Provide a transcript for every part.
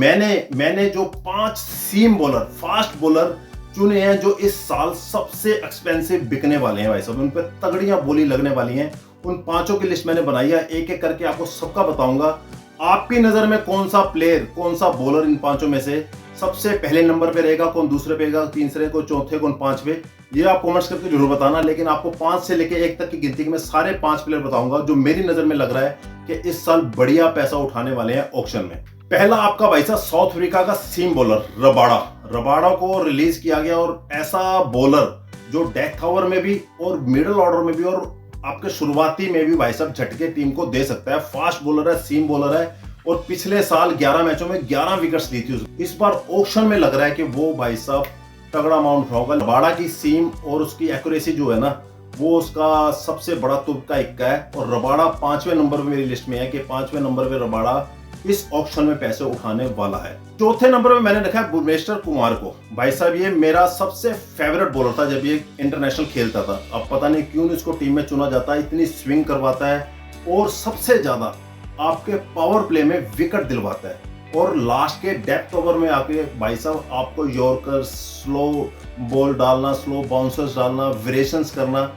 मैंने जो 5 सीम bowler, fast bowler चुने हैं जो इस साल सबसे एक्सपेंसिव बिकने वाले हैं भाई साहब, उन पर तगड़ियां बोली लगने वाली हैं, उन पांचों की लिस्ट मैंने बनाई है। एक एक करके आपको सबका बताऊंगा। आपकी नजर में कौन सा प्लेयर, कौन सा बॉलर इन पांचों में से सबसे पहले नंबर पे रहेगा, कौन दूसरे पे रहेगा, तीसरे को, चौथे, कौन पांचवे, ये आप कमेंट्स करके जरूर बताना। लेकिन आपको 5 से लेके 1 तक की गिनती में सारे 5 प्लेयर बताऊंगा जो मेरी नजर में लग रहा है कि इस साल बढ़िया पैसा उठाने वाले हैं ऑक्शन में। पहला आपका भाई साहब साउथ अफ्रीका का सीम बॉलर रबाड़ा को रिलीज किया गया, और ऐसा बॉलर जो डेथ ओवर में भी और मिडिल ऑर्डर में भी और आपके शुरुआती में भी भाई साहब झटके टीम को दे सकता है। फास्ट बॉलर है, सीम बॉलर है, और पिछले साल 11 मैचों में 11 विकेट्स ली थी उसने। इस बार ऑक्शन में लग रहा है कि वो भाई साहब तगड़ा अमाउंट होगा। रबाड़ा की सीम और उसकी एक्यूरेसी जो है ना, वो उसका सबसे बड़ा तुक्का इक्का है, और रबाड़ा 5वें नंबर पे मेरी लिस्ट में है कि 5वें नंबर पे रबाड़ा इस ऑक्शन में पैसे उठाने वाला है। चौथे नंबर पे मैंने रखा है भुवनेश्वर कुमार को। भाई साहब ये मेरा सबसे फेवरेट बॉलर था जब ये इंटरनेशनल खेलता था। अब पता नहीं क्यों इसको टीम में चुना जाता है, इतनी स्विंग करवाता है और सबसे ज्यादा आपके पावर प्ले में विकेट दिलवाता है, और लास्ट के डेप्थ ओवर में आके भाई साहब आपको यॉर्कर, स्लो बॉल डालना, स्लो बाउंसर्स डालना, वेरिएशंस करना,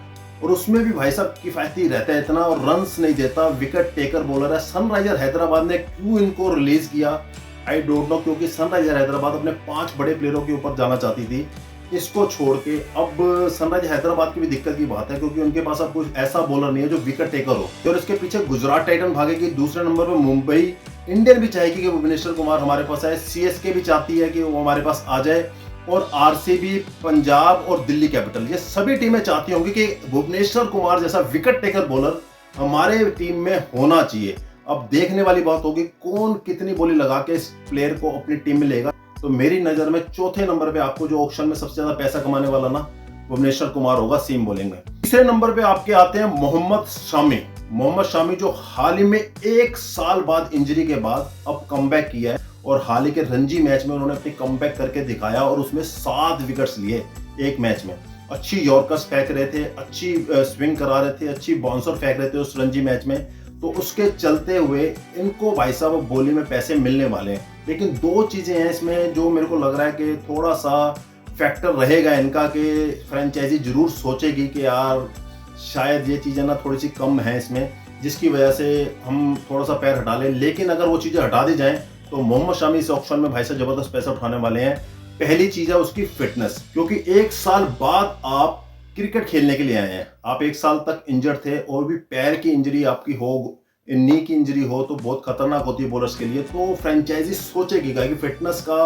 और उसमें भी भाई साहब किफायती रहता है इतना, और रन्स नहीं देता, विकेट टेकर बॉलर है। सनराइजर हैदराबाद ने क्यों इनको रिलीज किया आई डोंट नो, क्योंकि सनराइजर हैदराबाद अपने 5 बड़े प्लेयरों के ऊपर जाना चाहती थी, इसको छोड़ के। अब सनराइजर हैदराबाद की भी दिक्कत की बात है, क्योंकि उनके पास अब कुछ ऐसा बॉलर नहीं है जो विकेट टेकर हो, और इसके पीछे गुजरात टाइटन भागेगी। दूसरे नंबर पर मुंबई इंडियन भी चाहेगी कि भुवनेश्वर कुमार हमारे पास आए, सीएसके भी चाहती है कि वो हमारे पास आ जाए, और आरसीबी, पंजाब और दिल्ली कैपिटल, ये सभी टीमें चाहती होंगी कि भुवनेश्वर कुमार जैसा विकेट टेकर बॉलर हमारे टीम में होना चाहिए। अब देखने वाली बात होगी कौन कितनी बोली लगा के इस प्लेयर को अपनी टीम में लेगा। तो मेरी नजर में चौथे नंबर पे आपको जो ऑक्शन में सबसे ज्यादा पैसा कमाने वाला ना, भुवनेश्वर कुमार होगा सीम बॉलिंग में। तीसरे नंबर पे आपके आते हैं मोहम्मद शामी जो हाल ही में 1 साल बाद इंजरी के बाद अब कमबैक किया है, और हाल ही के रणजी मैच में उन्होंने अपनी कमबैक करके दिखाया, और उसमें 7 विकेट्स लिए एक मैच में। अच्छी यॉर्कर्स फेंक रहे थे, अच्छी स्विंग करा रहे थे, अच्छी बाउंसर फेंक रहे थे उस रणजी मैच में। तो उसके चलते हुए इनको भाई साहब बॉलिंग में पैसे मिलने वाले हैं। लेकिन 2 चीजें हैं इसमें जो मेरे को लग रहा है कि थोड़ा सा फैक्टर रहेगा इनका, कि फ्रेंचाइजी जरूर सोचेगी कि यार शायद ये चीजें ना थोड़ी सी कम हैं इसमें, जिसकी वजह से हम थोड़ा सा पैर हटा लें। लेकिन अगर वो चीजें हटा दी जाएं तो मोहम्मद शामी इस ऑक्शन में भाई साहब जबरदस्त पैसा उठाने वाले हैं। पहली चीज है उसकी फिटनेस, क्योंकि 1 साल बाद आप क्रिकेट खेलने के लिए आए हैं। आप 1 साल तक इंजर्ड थे, और भी पैर की इंजरी आपकी हो, नी की इंजरी हो, तो बहुत खतरनाक होती है बॉलर्स के लिए। तो फ्रेंचाइजी सोचेगी कि फिटनेस का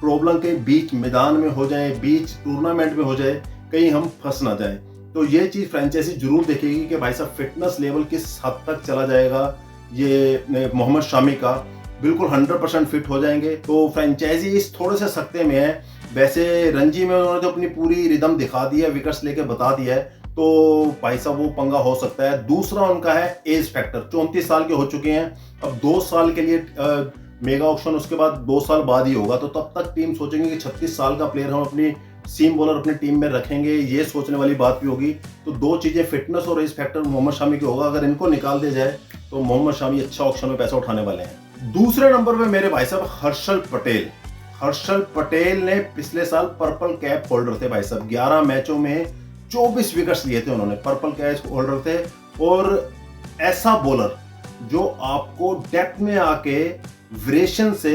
प्रॉब्लम कहीं बीच मैदान में हो जाए, बीच टूर्नामेंट में हो जाए, कहीं हम फंस ना जाए। तो ये चीज फ्रेंचाइजी जरूर देखेगी कि भाई साहब फिटनेस लेवल किस हद तक चला जाएगा, ये मोहम्मद शामी का बिल्कुल 100% फिट हो जाएंगे। तो फ्रेंचाइजी इस थोड़े से सख्ते में है। वैसे रणजी में उन्होंने तो अपनी पूरी रिदम दिखा दी है, विकेट्स लेके बता दिया है, तो भाई साहब वो पंगा हो सकता है। दूसरा उनका है एज फैक्टर, 34 साल के हो चुके हैं। अब 2 साल के लिए मेगा ऑक्शन उसके बाद 2 साल बाद ही होगा, तो तब तक टीम सोचेंगे कि 36 साल का प्लेयर हम अपनी सीम बॉलर अपनी टीम में रखेंगे, ये सोचने वाली बात भी होगी। तो 2 चीजें फिटनेस और एज फैक्टर मोहम्मद शामी के होगा। अगर इनको निकाल दिया जाए तो मोहम्मद शामी अच्छा ऑक्शन में पैसा उठाने वाले हैं। दूसरे नंबर पे मेरे भाई साहब हर्षल पटेल ने पिछले साल पर्पल कैप होल्डर थे भाई साहब। 11 मैचों में 24 विकेट्स लिए थे उन्होंने, पर्पल कैप होल्डर थे, और ऐसा बॉलर जो आपको डेप्थ में आके वेरिएशन से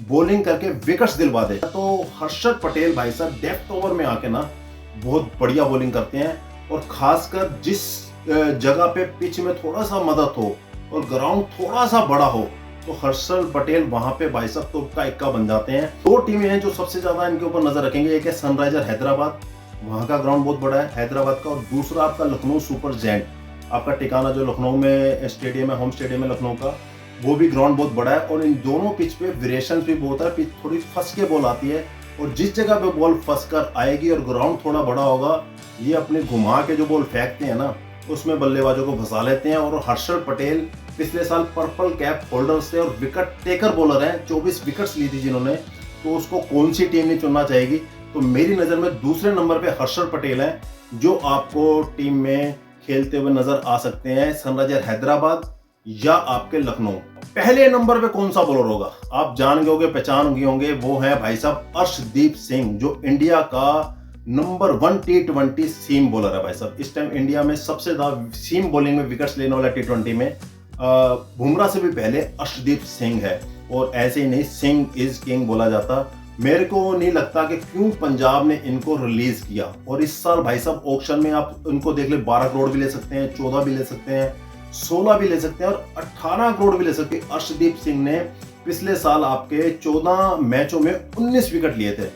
बॉलिंग करके विकेट्स दिलवा दे। तो हर्षल पटेल भाई साहब डेप्थ ओवर में आके ना बहुत बढ़िया बॉलिंग करते हैं, और खासकर जिस जगह पे पिच में थोड़ा सा मदद हो और ग्राउंड थोड़ा सा बड़ा हो, तो हर्षल पटेल वहां पे भाई साहब तो का इक्का बन जाते हैं। 2 टीमें हैं जो सबसे ज्यादा इनके ऊपर नजर रखेंगे। एक है सनराइजर हैदराबाद, वहां का ग्राउंड बहुत बड़ा है हैदराबाद का, और दूसरा आपका लखनऊ सुपर जायंट, आपका ठिकाना जो लखनऊ में स्टेडियम है, होम स्टेडियम है लखनऊ का, वो भी ग्राउंड बहुत बड़ा है। और इन दोनों पिच पे वेरिएशन भी बहुत है, पिच थोड़ी फंस के बॉल आती है, और जिस जगह पे बॉल फंस कर आएगी और ग्राउंड थोड़ा बड़ा होगा, ये अपने घुमा के जो बॉल फेंकते हैं ना, उसमें बल्लेबाजों को फंसा लेते हैं। और हर्षल पटेल पिछले साल पर्पल कैप होल्डर से और विकेट टेकर बॉलर हैं, 24 विकेट्स ली थी जिन्होंने, तो उसको कौन सी टीम नहीं चुनना चाहेगी। तो मेरी नज़र में दूसरे नंबर पे हर्षल पटेल हैं, जो आपको टीम में खेलते हुए नजर आ सकते हैं। सनराइजर हैदराबाद या आपके लखनऊ। पहले नंबर पे कौन सा बॉलर होगा? आप जान गए होंगे, पहचान गए होंगे, वो है भाई साहब अर्शदीप सिंह, जो इंडिया का नंबर 1 टी20 सीम बॉलर है भाई साहब। इस टाइम इंडिया में सबसे ज्यादा सीम बॉलिंग में विकेट्स लेने वाला टी20 में बुमराह से भी पहले अर्शदीप सिंह है। और ऐसे ही नहीं, सिंह इज किंग बोला जाता। मेरे को नहीं लगता कि क्यों पंजाब ने इनको रिलीज किया। और इस साल भाई साहब ऑक्शन में आप इनको देख ले, 12 करोड़ भी ले सकते हैं, 14 भी ले सकते हैं, 16 भी ले सकते हैं और 18 करोड़ भी ले सकते हैं। अर्शदीप सिंह ने पिछले साल आपके 14 मैचों में 19 विकेट लिए थे।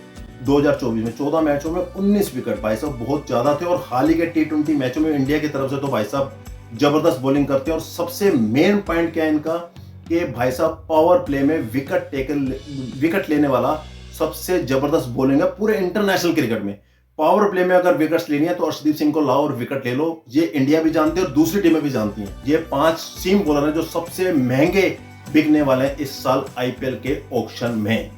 2024 में 14 मैचों में 19 विकेट भाई साहब बहुत ज्यादा थे। और हाल ही के टी20 मैचों में इंडिया की तरफ से तो भाई साहब जबरदस्त बॉलिंग करते हैं। और सबसे मेन पॉइंट क्या है इनका कि भाई साहब पावर प्ले में विकेट लेने वाला सबसे जबरदस्त बॉलिंग है पूरे इंटरनेशनल क्रिकेट में। पावर प्ले में अगर विकेट्स लेनी है तो अर्शदीप सिंह को लाओ और विकेट ले लो। ये इंडिया भी जानती है और दूसरी टीमें भी जानती हैं। ये 5 सीम बॉलर हैं जो सबसे महंगे बिकने वाले हैं इस साल आईपीएल के ऑक्शन में।